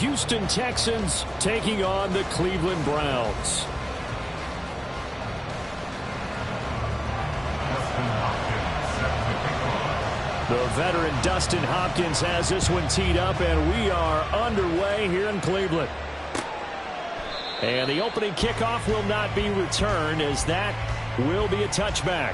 Houston Texans taking on the Cleveland Browns. The veteran Dustin Hopkins has this one teed up, and we are underway here in Cleveland. And the opening kickoff will not be returned, as that will be a touchback.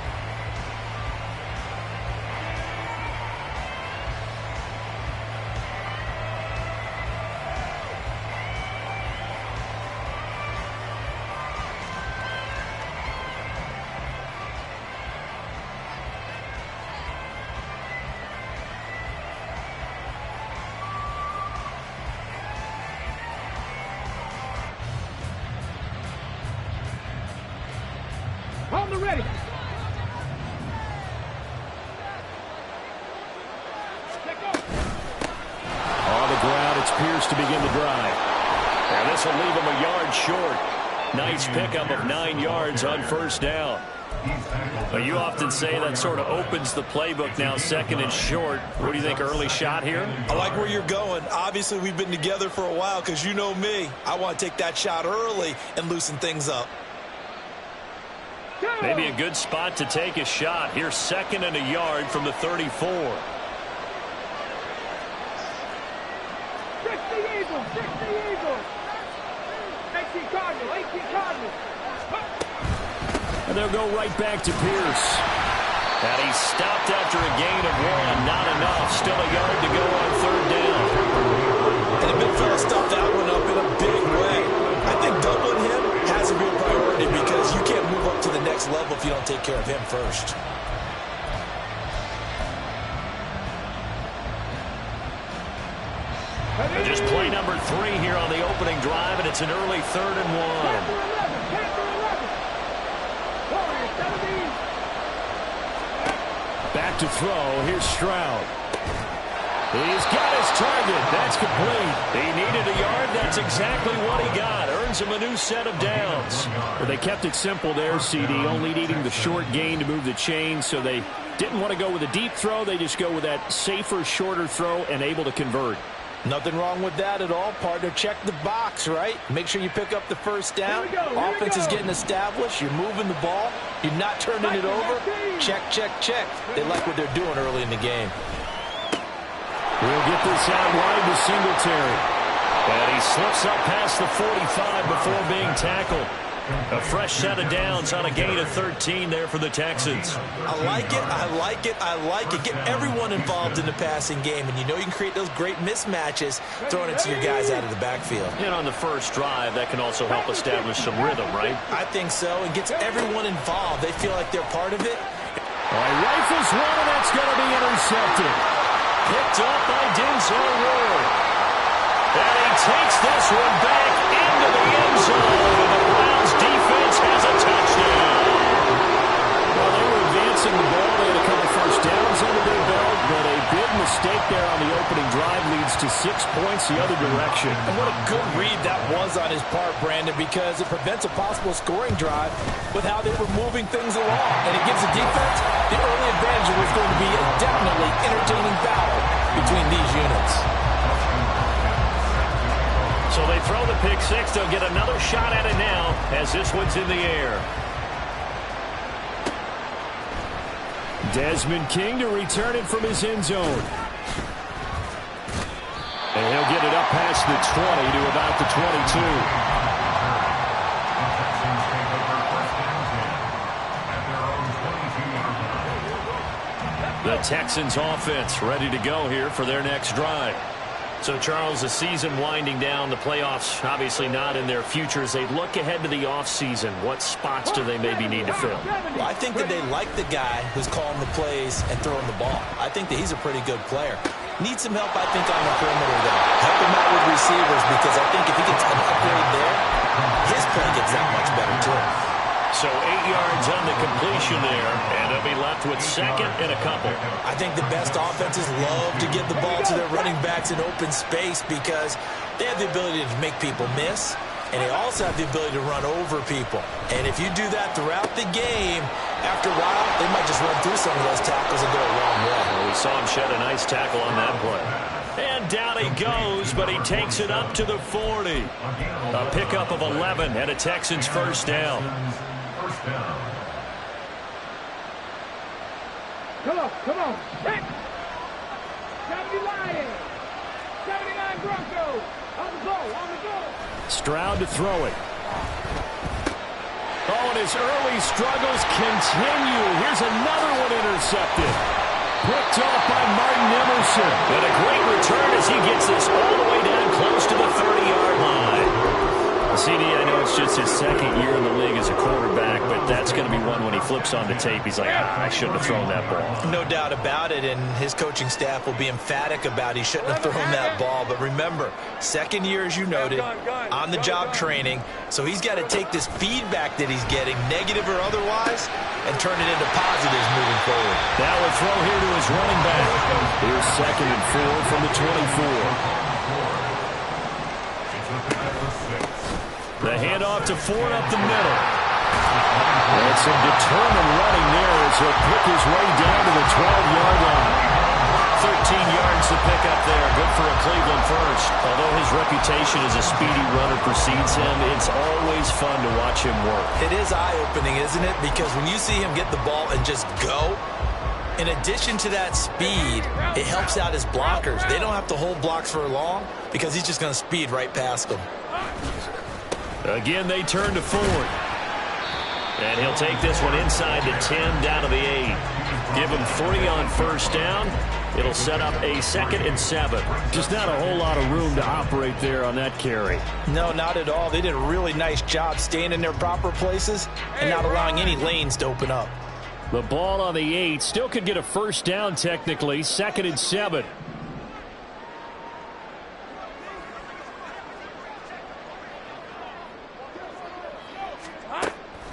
On the ready. On the ground, it's Pierce to begin the drive. And this will leave him a yard short. Nice pickup of 9 yards on first down. Well, you often say that sort of opens the playbook now, second and short. What do you think, early shot here? I like where you're going. Obviously, we've been together for a while because you know me. I want to take that shot early and loosen things up. Maybe a good spot to take a shot. Here's second and a yard from the 34. 60 Eagles, 60 Eagles. 18 Cardinals, 18 Cardinals. And they'll go right back to Pierce. And he stopped after a gain of 1. Not enough. Still a yard to go on third down. And the big fella stuffed that one up in a big way. I think doubling him has a real priority because you can't move up to the next level if you don't take care of him first. And just play number 3 here on the opening drive, and it's an early 3rd and 1. Back to throw. Here's Stroud. He's got his target. That's complete. He needed a yard. That's exactly what he got. Earns him a new set of downs. Well, they kept it simple there, CD, only needing the short gain to move the chain, so they didn't want to go with a deep throw. They just go with that safer, shorter throw and able to convert. Nothing wrong with that at all, partner. Check the box, right? Make sure you pick up the first down. Offense is getting established. You're moving the ball. You're not turning it over. Check, check, check. They like what they're doing early in the game. We'll get this out wide to Singletary. And he slips up past the 45 before being tackled. A fresh set of downs on a gain of 13 there for the Texans. I like it, I like it, I like it. Get everyone involved in the passing game, and you know you can create those great mismatches throwing it to your guys out of the backfield. And on the first drive, that can also help establish some rhythm, right? I think so. It gets everyone involved. They feel like they're part of it. All right, rifles one, and that's going to be intercepted. Picked up by Denzel Ward. And he takes this one back into the end zone. And the Browns defense has a touchdown. Well, they were advancing the ball. They had a couple first downs under their belt, but a big mistake there on the opening drive leads to 6 points the other direction. And what a good read that was on his part, Brandon, because it prevents a possible scoring drive with how they were moving things along. And it gives the defense the early advantage. It was going to be a definitely entertaining battle between these units. So they throw the pick six. They'll get another shot at it now as this one's in the air. Desmond King to return it from his end zone. And he'll get it up past the 20 to about the 22. The Texans offense ready to go here for their next drive. So, Charles, the season winding down, the playoffs obviously not in their future. As they look ahead to the offseason, what spots do they maybe need to fill? Well, I think that they like the guy who's calling the plays and throwing the ball. I think that he's a pretty good player. Needs some help, I think, on the perimeter, though. Help him out with receivers, because I think if he gets an upgrade there, his play gets that much better, too. So 8 yards on the completion there, and they'll be left with second and a couple. I think the best offenses love to give the ball to their running backs in open space because they have the ability to make people miss, and they also have the ability to run over people. And if you do that throughout the game, after a while, they might just run through some of those tackles and go a long way. Well, we saw him shed a nice tackle on that play. And And down he goes, but he takes it up to the 40. A pickup of 11 and a Texans first down. Come on. Hit. 70 Lions. 79 Broncos. On the go. Stroud to throw it. Oh, and his early struggles continue. Here's another one intercepted. Picked off by Martin Emerson. And a great return as he gets this all the way down close to the 30-yard line. CD, I know it's just his second year in the league as a quarterback, but that's going to be one when he flips on the tape. He's like, I shouldn't have thrown that ball. No doubt about it, and his coaching staff will be emphatic about he shouldn't have thrown that ball. But remember, second year, as you noted, on-the-job training, so he's got to take this feedback that he's getting, negative or otherwise, and turn it into positives moving forward. Now a throw here to his running back. Here's 2nd and 4 from the 24. The handoff to Ford up the middle. And some determined running there as he'll pick his way down to the 12-yard line. 13 yards to pick up there. Good for a Cleveland first. Although his reputation as a speedy runner precedes him, it's always fun to watch him work. It is eye-opening, isn't it? Because when you see him get the ball and just go, in addition to that speed, it helps out his blockers. They don't have to hold blocks for long because he's just going to speed right past them. Again, they turn to Ford. And he'll take this one inside the 10, down to the 8. Give him 3 on first down. It'll set up a 2nd and 7. Just not a whole lot of room to operate there on that carry. No, not at all. They did a really nice job staying in their proper places and not allowing any lanes to open up. The ball on the 8. Still could get a first down technically. 2nd and 7.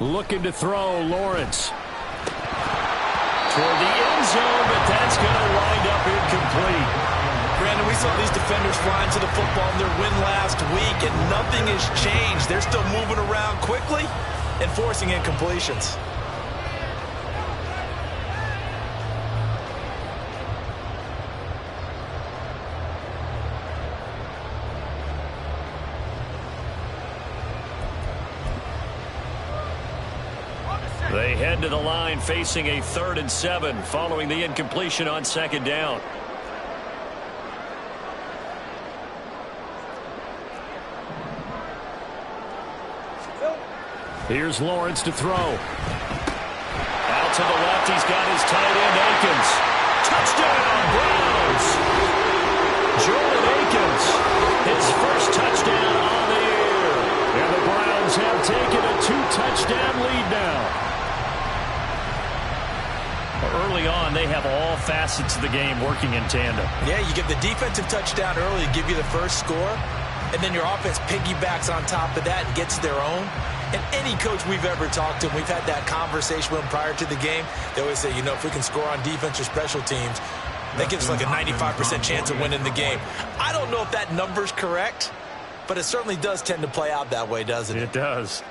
Looking to throw, Lawrence. Toward the end zone, but that's going to wind up incomplete. Brandon, we saw these defenders flying to the football in their win last week, and nothing has changed. They're still moving around quickly and forcing incompletions. They head to the line facing a 3rd and 7 following the incompletion on 2nd down. Here's Lawrence to throw. Out to the left, he's got his tight end, Akins. Touchdown, Browns! Jordan Akins, his first touchdown on the year. And the Browns have taken a 2-touchdown lead now. Early on, they have all facets of the game working in tandem. Yeah, you get the defensive touchdown early to give you the first score, and then your offense piggybacks on top of that and gets their own. And any coach we've ever talked to, we've had that conversation with them prior to the game, they always say, if we can score on defense or special teams, that gives us like a 95% chance of winning the game. I don't know if that number's correct, but it certainly does tend to play out that way, doesn't it? It does.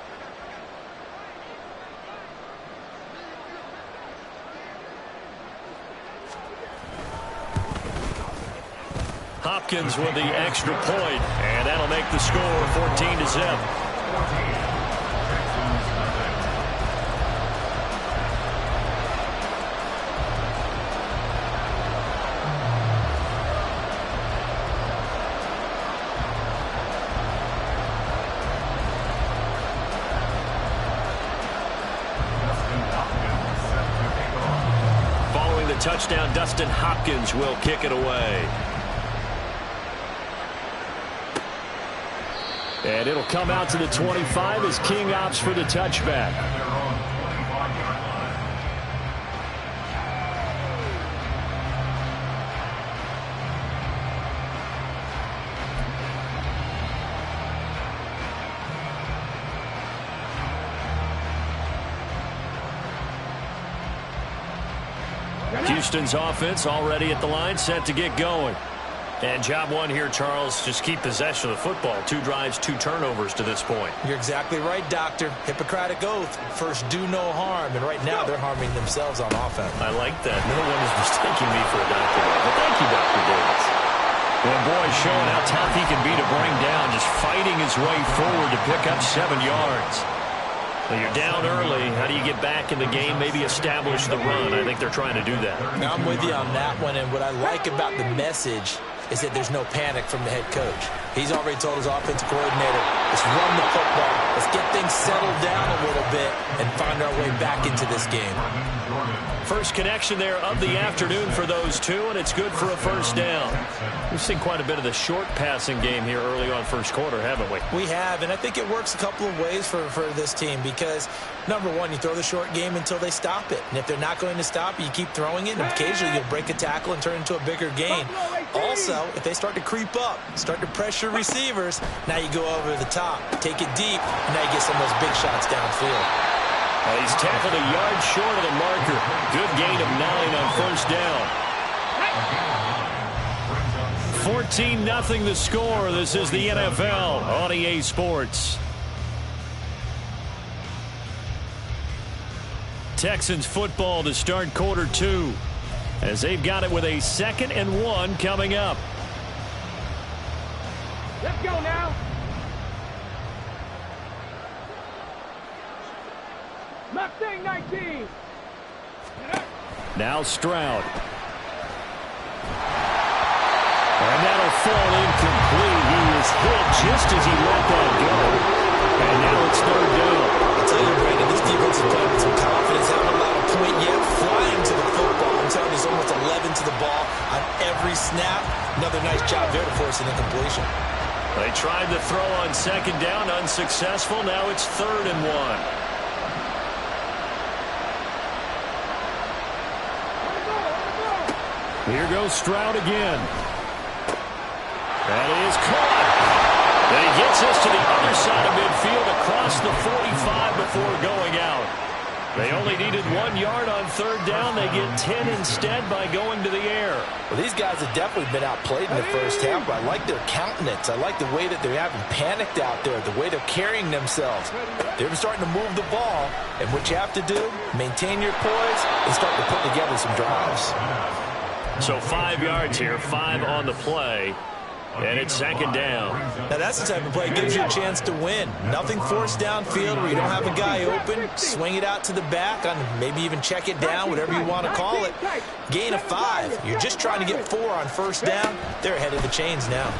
Hopkins with the extra point, and that'll make the score 14-0. Following the touchdown, Dustin Hopkins will kick it away. And it'll come out to the 25 as King opts for the touchback. Houston's offense already at the line, set to get going. And job one here, Charles, just keep possession of the football. 2 drives, 2 turnovers to this point. You're exactly right, Doctor. Hippocratic oath. First, do no harm. And right now, they're harming themselves on offense. I like that. No one is mistaking me for a doctor. But thank you, Dr. Davis. Well, boy, showing how tough he can be to bring down, just fighting his way forward to pick up 7 yards. Well, you're down early. How do you get back in the game, maybe establish the run? I think they're trying to do that. Now, I'm with you on that one, and what I like about the message is that there's no panic from the head coach. He's already told his offensive coordinator, let's run the football, let's get things settled down a little bit and find our way back into this game. First connection there of the afternoon for those two, and it's good for a first down. We've seen quite a bit of the short passing game here early on first quarter, haven't we? We have, and I think it works a couple of ways for this team because, number one, you throw the short game until they stop it. And if they're not going to stop it, you keep throwing it, and occasionally you'll break a tackle and turn it into a bigger gain. Also, if they start to creep up, start to pressure receivers, now you go over the top, take it deep, and now you get some of those big shots downfield. He's tackled a yard short of the marker. Good gain of 9 on first down. 14-0 the score. This is the NFL on EA Sports. Texans football to start quarter 2 as they've got it with a 2nd and 1 coming up. Let's go now. Mustang 19. Now Stroud. And that'll fall incomplete. He was hit just as he let that go. And now it's 3rd down. I'll tell you, Brandon, this defense is playing with some confidence. Haven't allowed a point yet. Flying to the football. I'm telling you, there's almost 11 to the ball on every snap. Another nice job there to force an incompletion. They tried to throw on 2nd down, unsuccessful. Now it's 3rd and 1. Here goes Stroud again. That is caught. And he gets us to the other side of midfield across the 45 before going out. They only needed 1 yard on 3rd down. They get 10 instead by going to the air. Well, these guys have definitely been outplayed in the first half, but I like their countenance. I like the way that they haven't panicked out there, the way they're carrying themselves. They're starting to move the ball, and what you have to do, maintain your poise and start to put together some drives. So 5 yards here, 5 on the play, and it's 2nd down. Now that's the type of play that gives you a chance to win. Nothing forced downfield where you don't have a guy open. Swing it out to the back, on maybe even check it down, whatever you want to call it. Gain of 5. You're just trying to get 4 on first down. They're ahead of the chains now.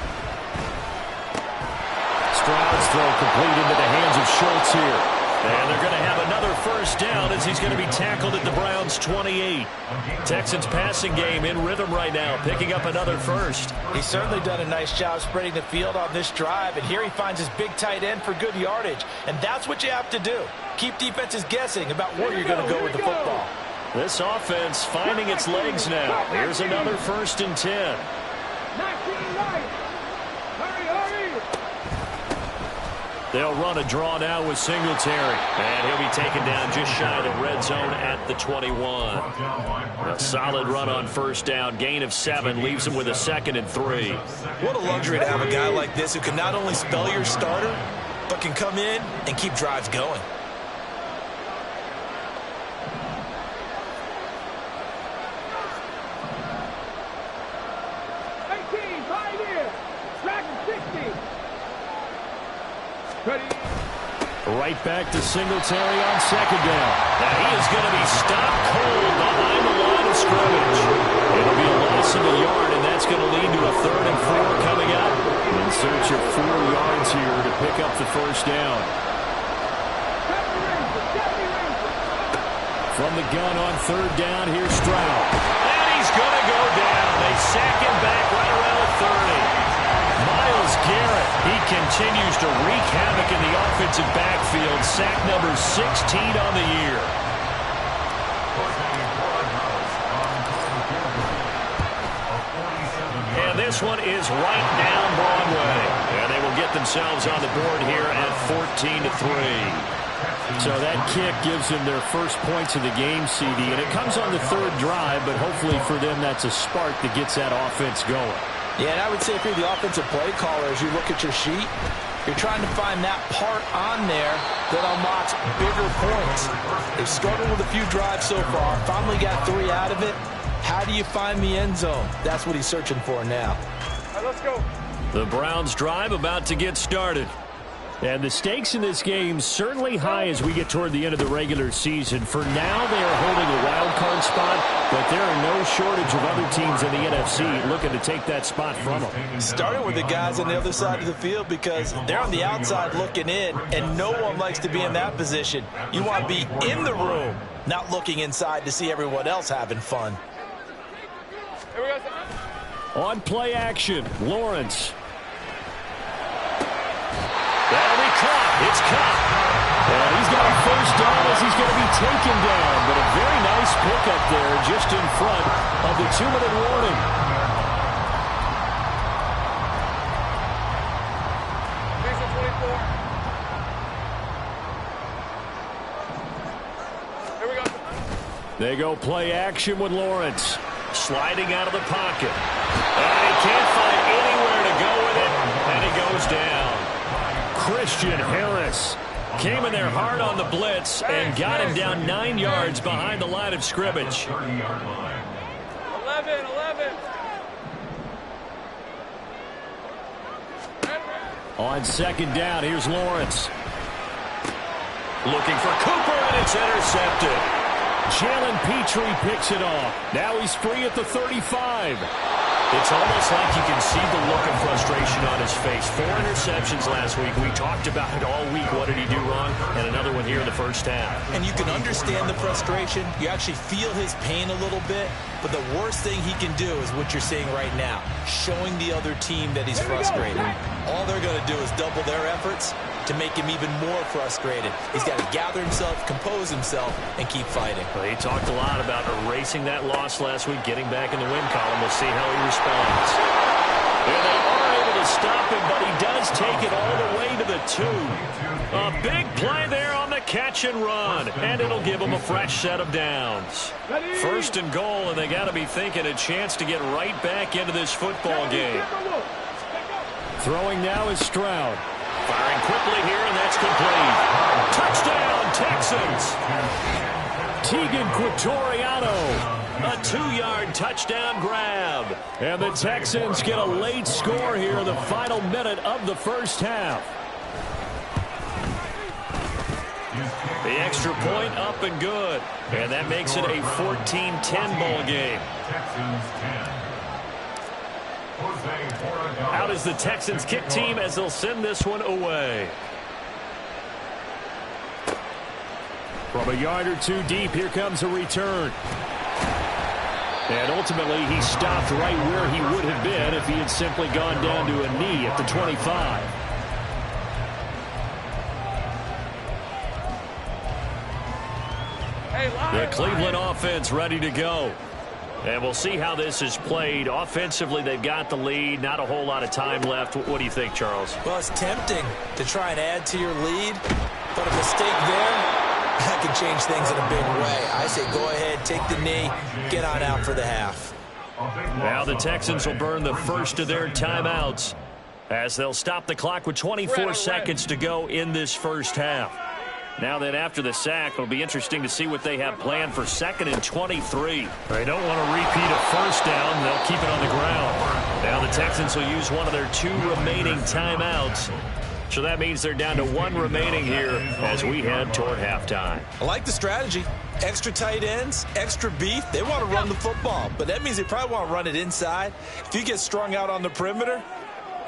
Stroud's throw complete into the hands of Schultz here. And they're going to have another first down as he's going to be tackled at the Browns' 28. Texans passing game in rhythm right now, picking up another first. He's certainly done a nice job spreading the field on this drive, and here he finds his big tight end for good yardage. And that's what you have to do. Keep defenses guessing about where you're going to go with the football. This offense finding its legs now. Here's another 1st and 10. 19 right. Hurry, hurry. They'll run a draw now with Singletary. And he'll be taken down just shy of the red zone at the 21. A solid run on first down. Gain of 7 leaves him with a 2nd and 3. What a luxury to have a guy like this who can not only spell your starter, but can come in and keep drives going. Right back to Singletary on 2nd down. Now he is going to be stopped cold behind the line of scrimmage. It'll be a loss of a yard, and that's going to lead to a 3rd and 4 coming up. In search of 4 yards here to pick up the first down. From the gun on 3rd down, here's Stroud. And he's going to go down. They sack him back right around the 30. Myles Garrett, he continues to wreak havoc in the offensive backfield. Sack number 16 on the year. And this one is right down Broadway. And they will get themselves on the board here at 14-3. So that kick gives them their first points of the game, CD. And it comes on the 3rd drive, but hopefully for them that's a spark that gets that offense going. Yeah, and I would say if you're the offensive play caller, as you look at your sheet, you're trying to find that part on there that unlocks bigger points. They've struggled with a few drives so far, finally got 3 out of it. How do you find the end zone? That's what he's searching for now. right, let's go. The Browns drive about to get started. And the stakes in this game certainly high as we get toward the end of the regular season. For now, they are holding a wild card spot, but there are no shortage of other teams in the NFC looking to take that spot from them. Starting with the guys on the other side of the field because they're on the outside looking in, and no one likes to be in that position. You want to be in the room, not looking inside to see everyone else having fun. Here we go. On play action, Lawrence. That'll be caught. It's caught. And he's got a first down as he's going to be taken down. But a very nice pickup there just in front of the 2-minute warning. Here we go. They go play action with Lawrence. Sliding out of the pocket. And he can't find anywhere to go with it. And he goes down. Christian Harris came in there hard on the blitz and got him down 9 yards behind the line of scrimmage. 11. On second down, here's Lawrence. Looking for Cooper, and it's intercepted. Jalen Petrie picks it off. Now he's free at the 35. It's almost like you can see the look of frustration on his face. 4 interceptions last week. We talked about it all week. What did he do wrong? And another one here in the first half. And you can understand the frustration. You actually feel his pain a little bit. But the worst thing he can do is what you're seeing right now, showing the other team that he's frustrated. All they're going to do is double their efforts to make him even more frustrated. He's got to gather himself, compose himself, and keep fighting. Well, he talked a lot about erasing that loss last week, getting back in the win column. We'll see how he responds. And they are able to stop him, but he does take it all the way to the 2. A big play there on the catch and run, and it'll give him a fresh set of downs. First and goal, and they got to be thinking a chance to get right back into this football game. Throwing now is Stroud. Firing quickly here, and that's complete. Touchdown, Texans. Tegan Quatoriano. A 2-yard touchdown grab. And the Texans get a late score here in the final minute of the first half. The extra point up and good. And that makes it a 14-10 ball game. Out is the Texans kick team as they'll send this one away. From a yard or two deep, here comes a return. And ultimately, he stopped right where he would have been if he had simply gone down to a knee at the 25. The Cleveland offense ready to go. And we'll see how this is played. Offensively, they've got the lead. Not a whole lot of time left. What do you think, Charles? Well, it's tempting to try and add to your lead, but a mistake there, that can change things in a big way. I say go ahead, take the knee, get on out for the half. Now the Texans will burn the first of their timeouts as they'll stop the clock with 24 seconds to go in this first half. Now then, after the sack, it'll be interesting to see what they have planned for 2nd and 23. They don't want to repeat a first down. They'll keep it on the ground. Now the Texans will use one of their 2 remaining timeouts. So that means they're down to 1 remaining here as we head toward halftime. I like the strategy. Extra tight ends, extra beef. They want to run the football, but that means they probably want to run it inside. If you get strung out on the perimeter,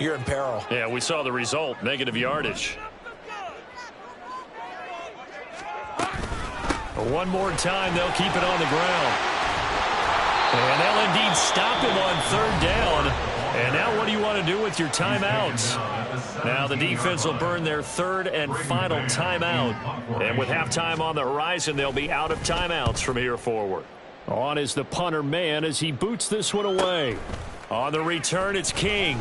you're in peril. Yeah, we saw the result, negative yardage. One more time, they'll keep it on the ground. And they'll indeed stop him on 3rd down. And now what do you want to do with your timeouts? Now the defense will burn their 3rd and final timeout. And with halftime on the horizon, they'll be out of timeouts from here forward. On is the punter man as he boots this one away. On the return, it's King.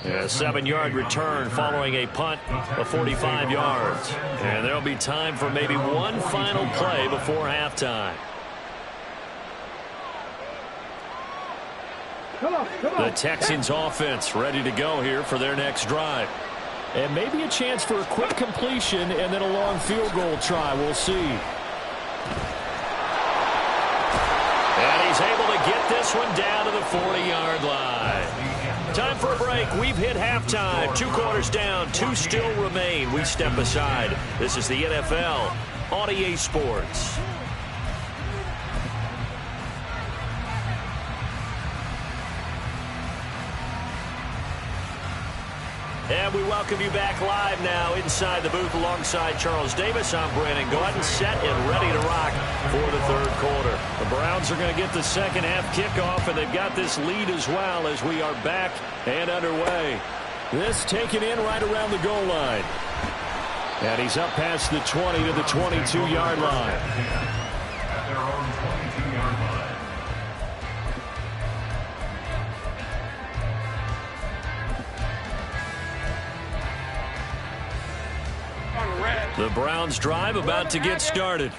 A 7-yard return following a punt of 45 yards. And there'll be time for maybe one final play before halftime. The Texans offense ready to go here for their next drive. And maybe a chance for a quick completion and then a long field goal try. We'll see. And he's able to get this one down to the 40-yard line. Time for a break. We've hit halftime. 2 quarters down. 2 still remain. We step aside. This is the NFL on EA Sports. And we welcome you back live now inside the booth alongside Charles Davis. I'm Brandon Gaudin, set and ready to rock for the third quarter. The Browns are going to get the second half kickoff, and they've got this lead as well as we are back and underway. This taken in right around the goal line. And he's up past the 20 to the 22-yard line. At their own 22-yard line. The Browns drive about to get started.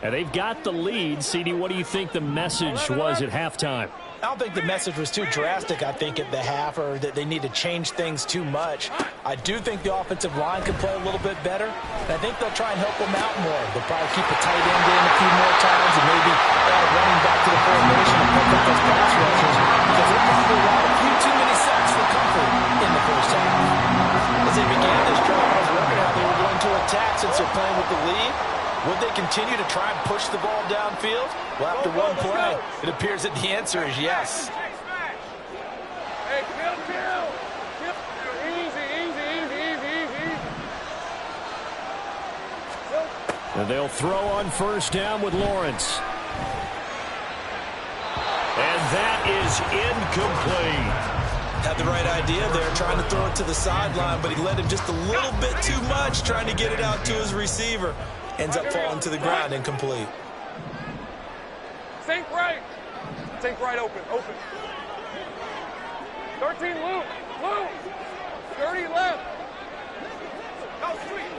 And they've got the lead. CD, what do you think the message was at halftime? I don't think the message was too drastic, I think, at the half, or that they need to change things too much. I do think the offensive line can play a little bit better, and I think they'll try and help them out more. They'll probably keep a tight end in a few more times and maybe add a running back to the formation and pick up those pass rushers, because they're probably allowed a few too many sacks for comfort in the first half. As they began this drive, I was wondering how they were going to attack since they're playing with the lead. Would they continue to try and push the ball downfield? Well, after one play, it appears that the answer is yes. Hey, kill. Easy. And they'll throw on first down with Lawrence. And that is incomplete. Had the right idea there, trying to throw it to the sideline, but he led him just a little bit too much, trying to get it out to his receiver. Ends up falling to the ground, incomplete. Think right. Think right, open. 13, loop. 30 left. Go, sweet.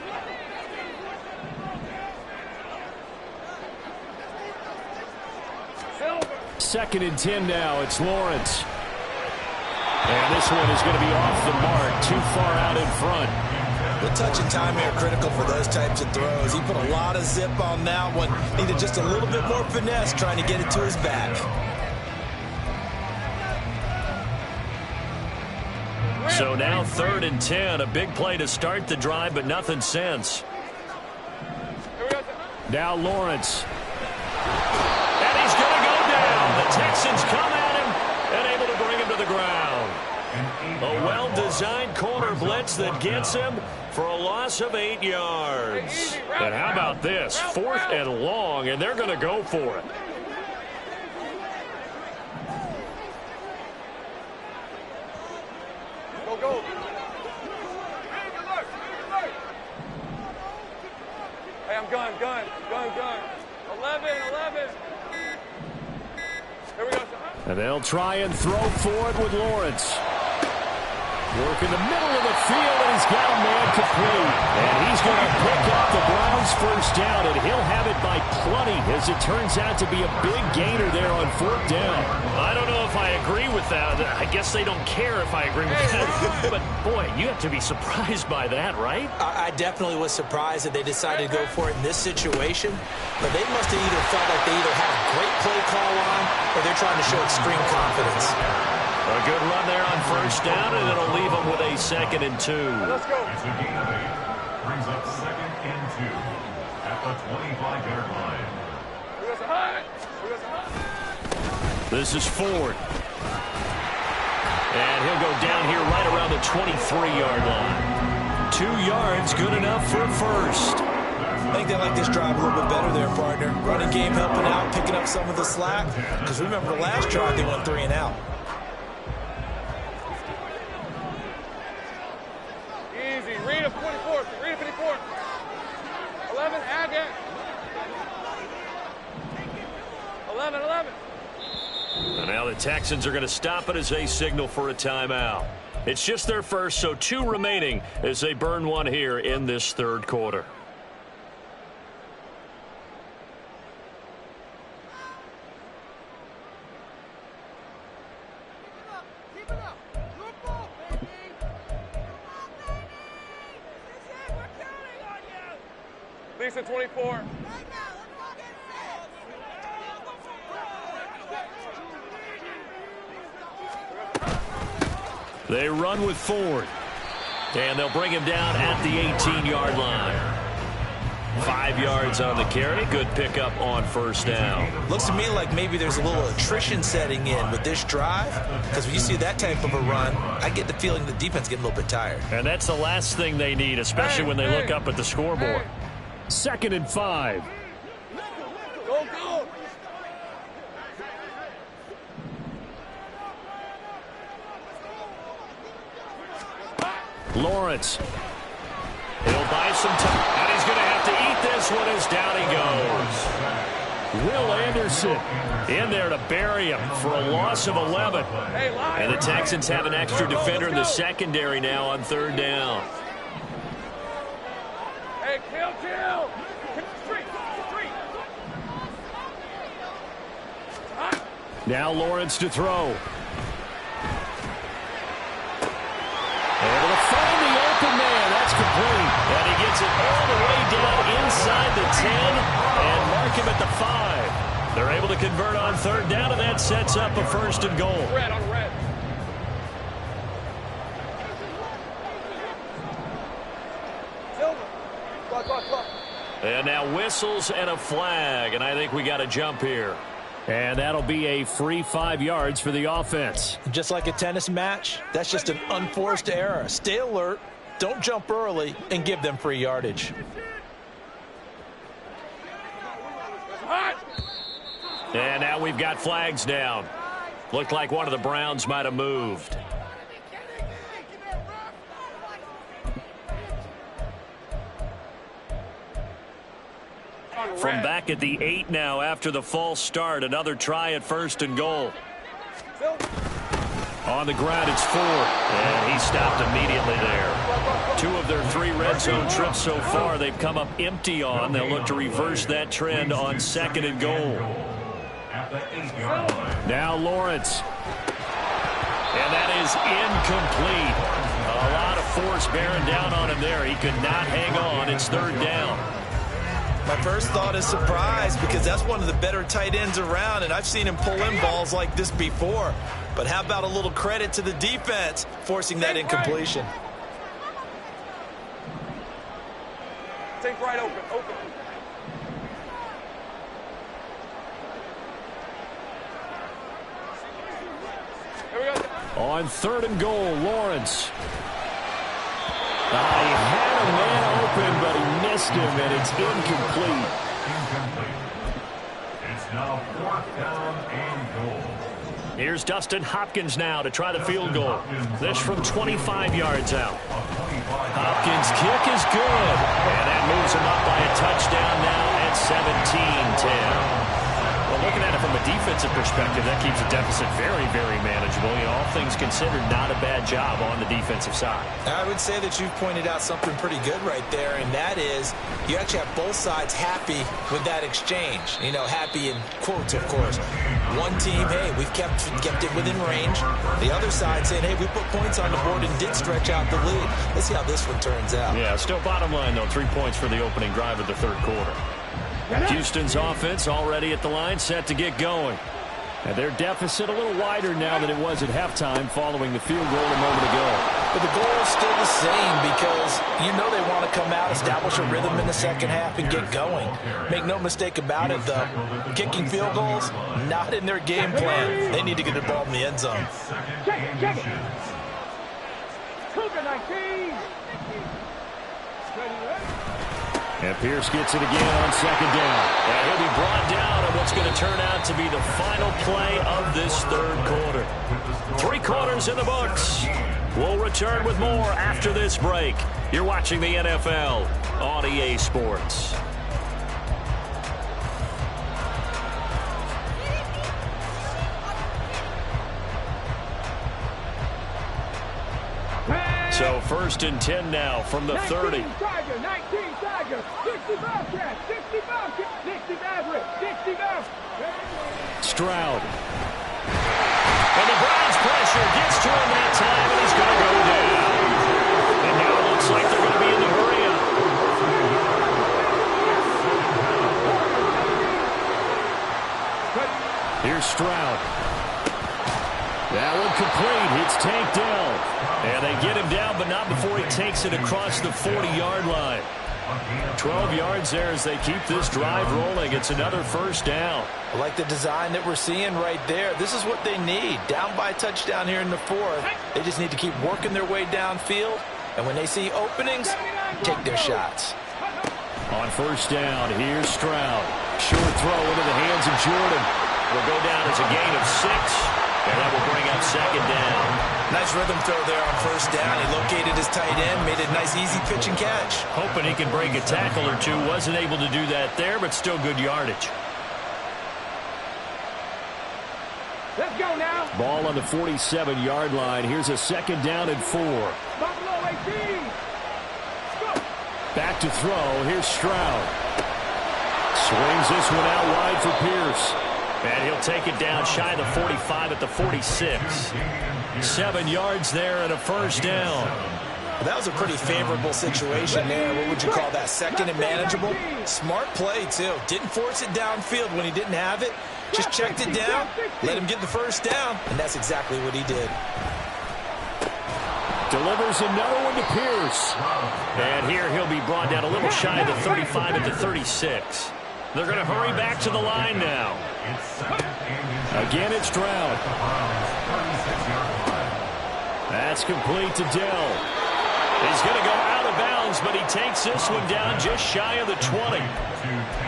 Silver. 2nd and 10 now. It's Lawrence. And this one is going to be off the mark, too far out in front. The touch and time are critical for those types of throws. He put a lot of zip on that one. Needed just a little bit more finesse trying to get it to his back. So now 3rd and 10. A big play to start the drive, but nothing since. Now Lawrence. And he's going to go down. The Texans come at him and able to bring him to the ground. A well-designed corner blitz that gets him for a loss of 8 yards. And how about this? 4th and long, and they're going to go for it. Go. Hey, I'm gun. 11. Here we go. And they'll try and throw for it with Lawrence. Work in the middle of the field, and he's got a man complete. And he's going to pick up the Browns' first down, and he'll have it by plenty, as it turns out to be a big gainer there on 4th down. I don't know if I agree with that. I guess they don't care if I agree with that. But, boy, you have to be surprised by that, right? I definitely was surprised that they decided to go for it in this situation. But they must have either felt like they either had a great play call on, or they're trying to show extreme confidence. A good run there on first down, and it'll leave them with a 2nd and 2. Let's go. It's a gain of 8. Brings up 2nd and 2 at the 25-yard line. This is Ford. And he'll go down here right around the 23-yard line. 2 yards, good enough for a first. I think they like this drive a little bit better there, partner. Running game helping out, picking up some of the slack. Because remember, the last drive they went 3 and out. Easy. Read a 24. 11, add that. 11. And now the Texans are going to stop it as they signal for a timeout. It's just their first, so 2 remaining as they burn one here in this third quarter. Keep it up. Good ball, baby. We're counting on you. Lisa, 24. They run with Ford. And they'll bring him down at the 18-yard line. 5 yards on the carry. Good pickup on first down. Looks to me like maybe there's a little attrition setting in with this drive, because when you see that type of a run, I get the feeling the defense is getting a little bit tired. And that's the last thing they need, especially when they look up at the scoreboard. 2nd and 5. Go, go. Lawrence. He'll buy some time, and he's going to have to eat this one as down he goes. Will Anderson in there to bury him for a loss of 11. And the Texans have an extra defender in the secondary now on 3rd down. Hey, kill. Now Lawrence to throw. Able to find the open man. That's complete. And he gets it all the way down inside the 10 and mark him at the 5. They're able to convert on 3rd down, and that sets up a 1st and goal. Red on red. And now whistles and a flag, and I think we got a jump here. And that'll be a free 5 yards for the offense. Just like a tennis match, that's just an unforced error. Stay alert, don't jump early, and give them free yardage. And now we've got flags down. Looked like one of the Browns might have moved. From back at the 8 now after the false start. Another try at 1st and goal. On the ground, it's Ford. And he stopped immediately there. 2 of their 3 red zone trips so far they've come up empty on. They'll look to reverse that trend on 2nd and goal. Now Lawrence. And that is incomplete. A lot of force bearing down on him there. He could not hang on. It's 3rd down. My first thought is surprise, because that's one of the better tight ends around, and I've seen him pull in balls like this before. But how about a little credit to the defense forcing that incompletion? Take right open. Here we go. On 3rd and goal, Lawrence. He had a man open, but he missed him, and it's incomplete. It's now 4th down and goal. Here's Dustin Hopkins now to try the field goal. This from 25 yards out. Hopkins' kick is good, and that moves him up by a touchdown now at 17-10. Well, looking at it from a defensive perspective, that keeps the deficit very, very manageable. You know, all things considered, not a bad job on the defensive side. I would say that you've pointed out something pretty good right there, and that is you actually have both sides happy with that exchange. You know, happy in quotes, of course. One team, hey, we've kept it within range. The other side saying, hey, we put points on the board and did stretch out the lead. Let's see how this one turns out. Yeah, still bottom line, though, 3 points for the opening drive of the 3rd quarter. Houston's offense already at the line, set to get going. And their deficit a little wider now than it was at halftime following the field goal a moment ago. But the goal is still the same, because you know they want to come out, establish a rhythm in the second half, and get going. Make no mistake about it, though. Kicking field goals, not in their game plan. They need to get the ball in the end zone. Check it. Cougar 19. And Pierce gets it again on 2nd down. And he'll be brought down on what's going to turn out to be the final play of this 3rd quarter. 3 quarters in the books. We'll return with more after this break. You're watching the NFL on EA Sports. So 1st and 10 now from the 30. 19 Tiger, 65 cat, 65 cat, 65. Stroud. And the Browns pressure gets to him that time, and he's going to go down. And now it looks like they're going to be in the hurry-up. Here's Stroud. That one complete. incomplete. It's tanked down. And they get him down, but not before he takes it across the 40-yard line. 12 yards there as they keep this drive rolling. It's another first down. I like the design that we're seeing right there. This is what they need. Down by a touchdown here in the fourth. They just need to keep working their way downfield. And when they see openings, take their shots. On first down, here's Stroud. Short throw into the hands of Jordan. Will go down as a gain of 6. And that will bring up second down. Nice rhythm throw there on first down. He located his tight end, made a nice easy pitch and catch. Hoping he can break a tackle or two. Wasn't able to do that there, but still good yardage. Let's go now. Ball on the 47-yard line. Here's a second down and 4. Buffalo 18. Go. Back to throw. Here's Stroud. Swings this one out wide for Pierce. And he'll take it down shy of the 45 at the 46. 7 yards there and a first down. Well, that was a pretty favorable situation there. What would you call that? Second and manageable? Smart play, too. Didn't force it downfield when he didn't have it. Just checked it down, let him get the first down, and that's exactly what he did. Delivers another one to Pierce. And here he'll be brought down a little shy of the 35 at the 36. They're going to hurry back to the line now. Again, it's Stroud. That's complete to Dell. He's going to go out of bounds, but he takes this one down just shy of the 20.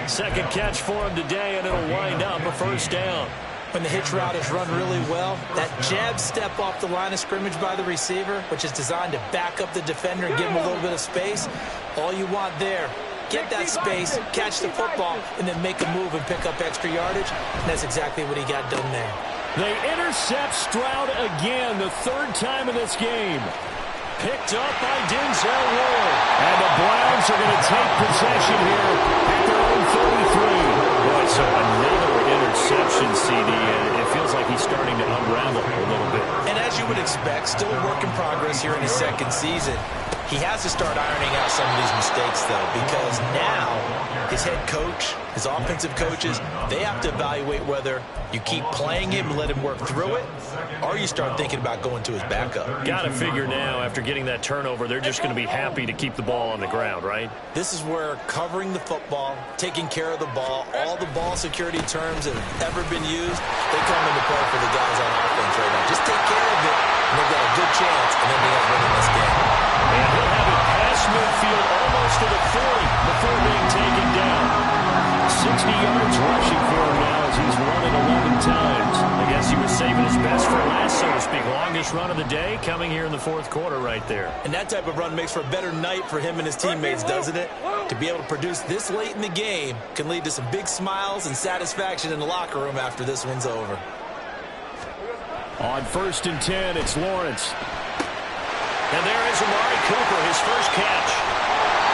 Second catch for him today, and it'll wind up a first down. When the hitch route is run really well, that jab step off the line of scrimmage by the receiver, which is designed to back up the defender and give him a little bit of space, all you want there. Get that space, catch the football, and then make a move and pick up extra yardage. And that's exactly what he got done there. They intercept Stroud again, the third time in this game. Picked up by Denzel Ward. And the Browns are going to take possession here at their own 33. Boy, so another interception, CD, and it feels like he's starting to unravel a little bit. And as you would expect, still a work in progress here in his second season. He has to start ironing out some of these mistakes, though, because now his head coach, his offensive coaches, they have to evaluate whether you keep playing him and let him work through it, or you start thinking about going to his backup. Got to figure now, after getting that turnover, they're just going to be happy to keep the ball on the ground, right? This is where covering the football, taking care of the ball, all the ball security terms that have ever been used, they come into play for the guys on offense right now. Just take care of it, and they've got a good chance of ending up winning this game. And he'll have it past midfield almost to the 40 before being taken down. 60 yards rushing for him now as he's run it 11 times. I guess he was saving his best for last, so to speak. Longest run of the day coming here in the fourth quarter right there. And that type of run makes for a better night for him and his teammates, doesn't it? To be able to produce this late in the game can lead to some big smiles and satisfaction in the locker room after this one's over. On 1st and 10, it's Lawrence. And there is Amari Cooper, his first catch.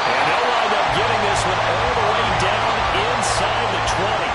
And he'll wind up getting this one all the way down inside the 20.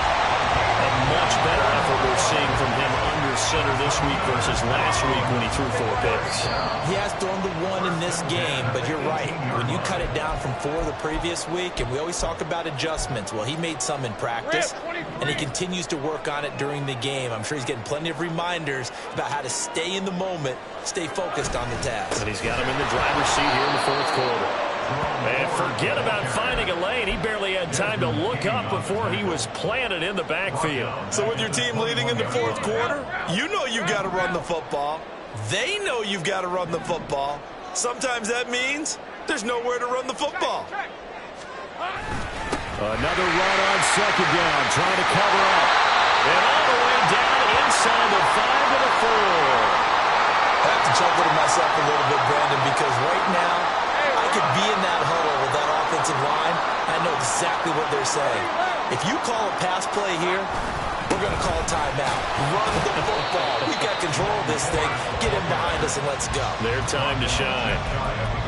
A much better effort we're seeing from him under center this week versus last week when he threw 4 picks. He has thrown the 1 in this game, but you're right. When you cut it down from 4 the previous week, and we always talk about adjustments, well, he made some in practice, and he continues to work on it during the game. I'm sure he's getting plenty of reminders about how to stay in the moment, stay focused on the task. And he's got him in the driver's seat here in the fourth quarter. And forget about finding a lane. He barely had time to look up before he was planted in the backfield. So with your team leading in the fourth quarter, you know you've got to run the football. They know you've got to run the football. Sometimes that means there's nowhere to run the football. Another run on second down, trying to cover up. And all the way down inside the 5 to the 4. I have to chuckle to myself a little bit, Brandon, because right now, I could be in that huddle with that offensive line. I know exactly what they're saying. If you call a pass play here, we're going to call a timeout. Run the football. We got control of this thing. Get him behind us and let's go. Their time to shine.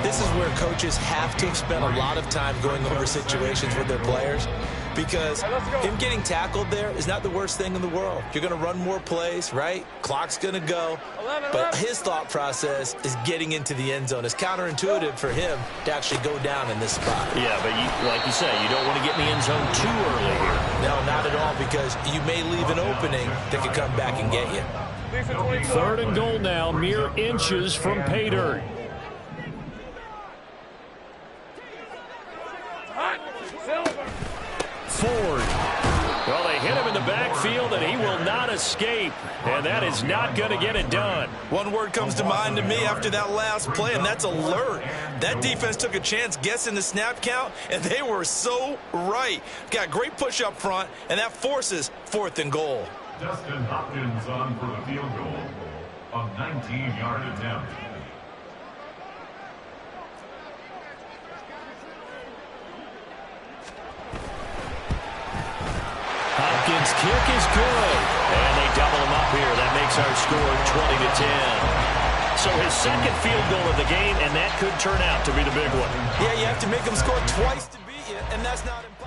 This is where coaches have to spend a lot of time going over situations with their players, because him getting tackled there is not the worst thing in the world. You're going to run more plays, right? Clock's going to go. But his thought process is getting into the end zone. It's counterintuitive for him to actually go down in this spot. Yeah, but like you say, you don't want to get in the end zone too early here. No, not at all, because you may leave an opening that could come back and get you. Third and goal now, mere inches from pay dirt. Ford. Well, they hit him in the backfield, and he will not escape. And that is not going to get it done. One word comes to mind to me after that last play, and that's alert. That defense took a chance guessing the snap count, and they were so right. Got great push up front, and that forces 4th and goal. Dustin Hopkins on for the field goal. A 19-yard attempt. Hopkins' kick is good. And they double him up here. That makes our score 20-10. So his second field goal of the game, and that could turn out to be the big one. Yeah, you have to make them score twice to beat you, and that's not impossible.